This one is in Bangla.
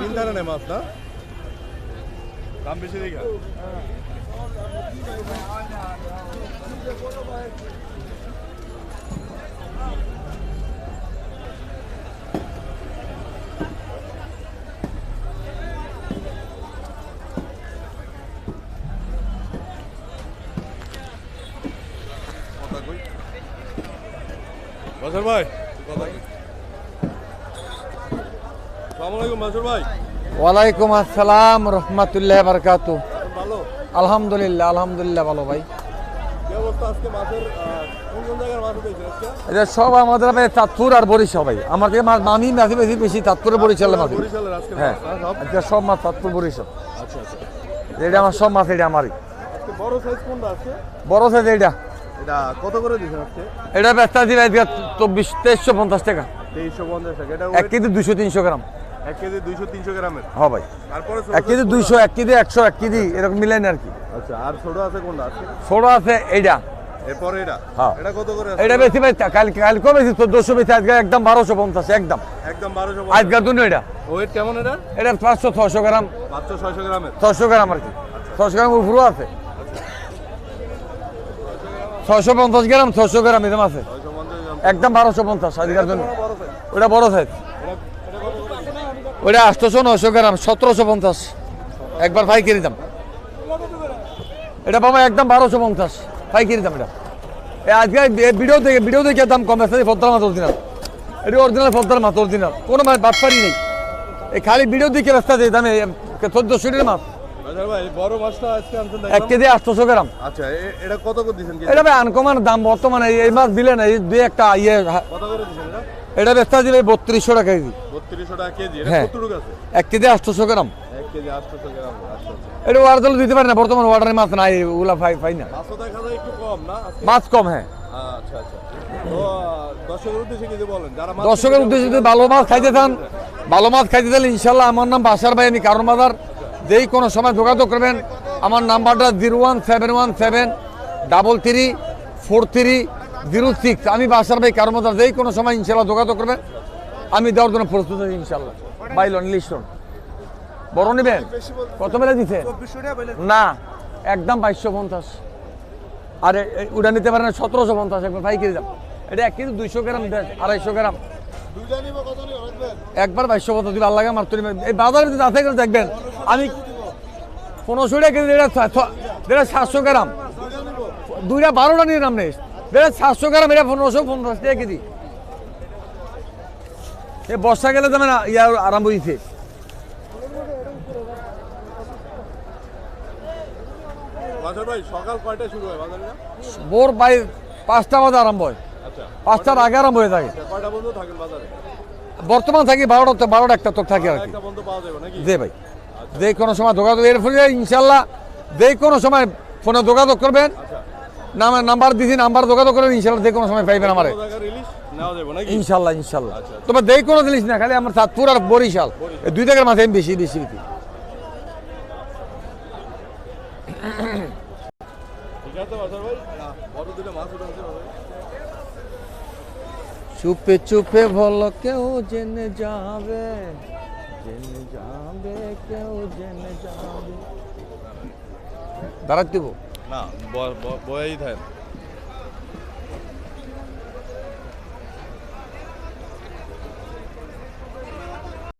চিন্তা নেই মাছ না দাম বেশি দেখা বাজার ভাই আসসালামু আলাইকুম বাজার ভাই। ওয়ালাইকুম আসসালাম রহমতুল্লাহ বারকাতু। ভালো আলহামদুলিল্লাহ আলহামদুলিল্লাহ ভালো ভাই। কি অবস্থা আজকে মাছের কোন জায়গার মাছ উঠেছে আজকে? এটা সব আমাদের চাঁদপুর আর বরিশাল ভাই। আমার থেকে আমি মাঝে বেশি বেশি চাঁদপুরে বরিশালের মাছ। বরিশালের আজকে হ্যাঁ সব আজকে সব মাছ চাঁদপুর বরিশাল। আচ্ছা আচ্ছা এটা আমার সব মাছ, এটা আমারই। আজকে বড় সাইজ কোনটা আছে? বড় সাইজ এটা কত করে দিছেন আজকে? এটা ব্যস্ত দিবে আজকে 2350 টাকা। 2350 টাকা। এটা 1 কেজি 200-300 গ্রাম। 1 কেজি 200-300 গ্রামের। হ্যাঁ ভাই। তারপরে 1 কেজি 200, 1 কেজি 100, 1 কেজি এরকম মিলাই না আর কি। আচ্ছা আর ছোট আছে কোনটা আছে? ছোট আছে এইটা। এরপরে এটা? হ্যাঁ। এটা কত করে আছে? এটা বেশি ভাই, কালকে বেশি 1400 বেশি, আজকে একদম 1250 একদম। একদম 1250। আজকের জন্য এটা। ওয়েট কেমন এটা? এটা 500-600 গ্রাম। 500-600 গ্রামের। 600 গ্রাম আর কি। 600 গ্রাম উপরেও আছে। 650 গ্রাম, 600 গ্রাম এরকম আছে। 650 গ্রাম। একদম 1250 আজকের জন্য। বড় সাইজ। ওটা বড় সাইজ। এটা কত করে? ওটা 800-900 গ্রাম, 1750 একবার পাইকারি দাম। এটা বাবা একদম 1250 পাইকারি দাম। এটা আজকে ভিডিও দেখে দাম কম আছে। পদ্মার মাছ অরিজিনাল, এটা অরিজিনাল পদ্মার মাছ অরিজিনাল, কোনো মাছ বাটপারি নেই। এই খালি ভিডিও দেখে রাস্তা দিয়ে দামে 1400 টাকা মাছ। বাজার ভাই বড় মাছটা আজকে আনছেন 1 কেজি 800 গ্রাম। আচ্ছা এটা কত করে দিবেন কেজি? এটা ভাই আনকমান দাম বর্তমানে, এই মাছ দিলে না এই দুই একটা ইয়ে। কত করে দিবেন এটা? এটা বেচতে দিবে 3200 টাকা কেজি। 3200 টাকা কেজি। এটা হ্যাঁ। কতটুকু আছে? 1 কেজি 800 গ্রাম। 1 কেজি 800 গ্রাম। আচ্ছা আচ্ছা। এটা অর্ডার দিতে পারে না, বর্তমানে অর্ডারের মাছ নাই, ওগুলা পাই না। মাছও দেখা যায় একটু কম না আজকে? মাছ কম, হ্যাঁ। আচ্ছা আচ্ছা। তো দর্শকের উদ্দেশ্যে কিছু বলেন যারা মাছ দর্শকের উদ্দেশ্যে যদি ভালো মাছ খাইতে চান, ভালো মাছ খাইতে চাইলে ইনশাল্লাহ আমার নাম বাসার ভাই, আমি কারণ বাজার। যেই কোনো সময় যোগাযোগ করবেন। আমার নাম্বারটা 01717334306। আমি বাসার ভাই কারণ বাজার। যেই কোনো সময় ইনশাল্লাহ যোগাযোগ করবেন, আমি দেওয়ার জন্য প্রস্তুত আছি ইনশাল্লাহ। বাইলন লিস্টন বড় নেবেন? কত মেলে দিছে? না একদম 2250। আর ওটা নিতে পারেন 1750 একবার পাইকারি দাম। এটা 1 কেজি 200 গ্রাম, 250 গ্রাম। দুইটা নিব কত নিব রাখবেন? একবার 2250 দিবে, আল্লাহ মাত্র এই বাজারে যদি আছে দেখবেন। আমি 1500 টাকা কেজি, এটা 700 গ্রাম। দুইটা 12টা নিয়ে নাম নেই, এটা 700 গ্রাম, এটা 1550 টাকা কেজি। এই বর্ষা গেলে যাবে না, ইয়া আরম্ভ হয়েছে। বাজার ভাই সকাল কয়টায় শুরু হয় বাজারে? ভোর 5টা বাজে আরম্ভ হয়। আচ্ছা 5টার আগে আরম্ভ হয়ে থাকে। কয়টা বন্ধু থাকেন বাজারে? বর্তমান থাকি 12টা 1টা তক থাকি আর কি। একটা বন্ধু পাওয়া যাবে নাকি? জি ভাই। যে কোনো সময় যোগাযোগ, এর ফলে ইনশাল্লাহ যে কোনো সময় ফোনে যোগাযোগ করবেন। নাম্বার দিছি, নাম্বার যোগাযোগ করবেন, ইনশাল্লাহ যে কোনো সময় পাইবেন আমারে। রিলিজ নেওয়া যাবে নাকি? ইনশাল্লাহ ইনশাল্লাহ। তবে যে কোনো জিনিস না, খালি আমার চাঁদপুর আর বরিশাল এই দুই জায়গার মাঝে আমি বেশি বেশি বিক্রি। ঠিক আছে বাজার ভাই, বড় দুটো মাছ উঠে আছে বাজারে। চুপে চুপে বলো কেউ জেনে যাবে, কেউ জেনে যাবে। দাঁড়াতে দেবো না বয়াই থাকেন।